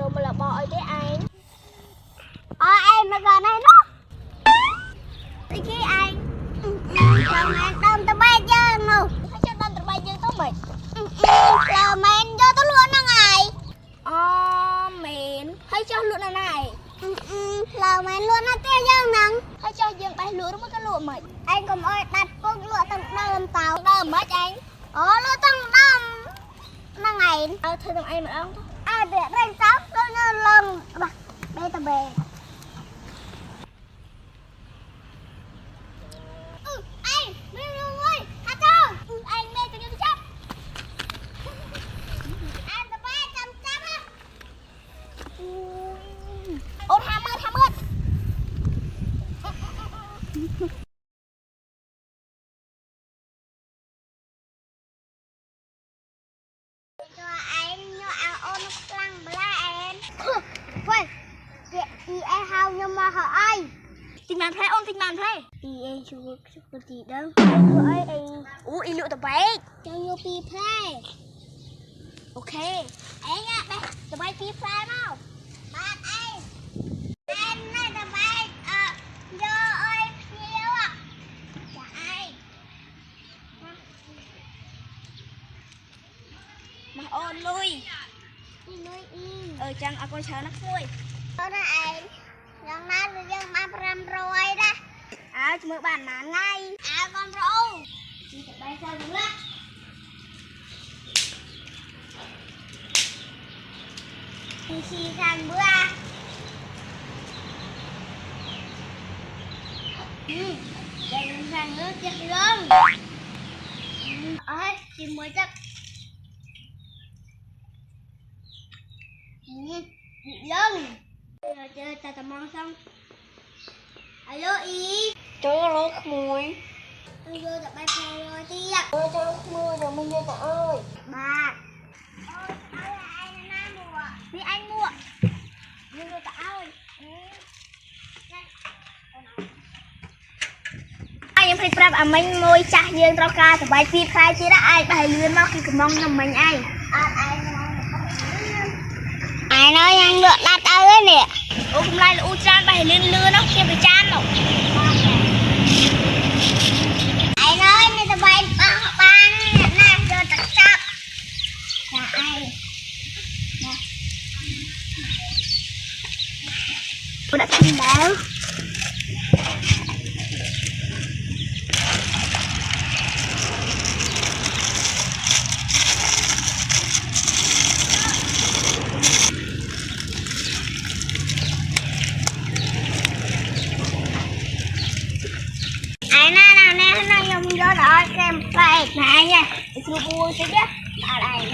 vô mà là bò ấy thế anh. Em là gần này nó. Đi kia anh. Làm anh đâm tao bay chân luôn. Hay cho đâm tao bay chân tao mệt. Làm anh cho tao luôn nè ngày. Mến. Hay cho luôn nè này. Làm anh luôn nè tiêu chân nè. Hay cho dương bay lúa mới cái lụa mệt. Anh cũng ơi đặt con lụa tao đâm tao. Đâm mất anh. Lúa tao đâm. Nè ngày. Thôi tao anh mà không thôi. Để đánh sóc tôi như lần. Đây tao bè. Anh, mình luôn ơi, hả cho? Anh mê tao như tôi chấp. Anh tao bè chăm chăm á. Ôn ham ơn. Cho anh nhớ ôn nó lăng bla em. Quay. Thì em hao nhưng mà hỏi ai? Tình bạn thế ôn tình bạn thế. Thì em chưa có gì đâu. Rồi em. Ý lựa tập bay. Cho nhiều pi play. Ok. Anh ạ, đây tập bay pi play mau. Bạn anh. Em này tập bay vô ơi phiêu ạ. Dạ ai. Mà ôn lui. Chẳng con chờ nó vui. Đó anh. Yang nan yang ma pram rồi đó. Cuma bạn mà ngay. Con râu. Chị sẽ bay sao nữa. Chị thằng bữa. Đây thằng nước chắc lớn. Chị mới chắc. Bị lớn. Chơi ta mong xong. Alo ý. Trời ơi lốt mùi. Tôi vô tập bay phèo rồi tiết. Ôi trời ơi mưa rồi mình vô trời ơi. Bà. Ôi trời ơi anh là mua. Vì anh mua. Nhưng vô trời ơi. Anh phải prep mình môi chả dương trao ca tập bay phi khai chứ đã ai bài lươn móc khi cầm mong nằm mình ai. Ai nói anh được đặt ơi nè. Hôm nay là u chan bài lên lưa nó kia bị chan rồi. Ai nói này tao bay băng nè giờ tao chắp. Là ai? Tôi đã tin báo. Nó dùng vô đợi xem play này nha. Chị mua chứ chứ. Ở đây.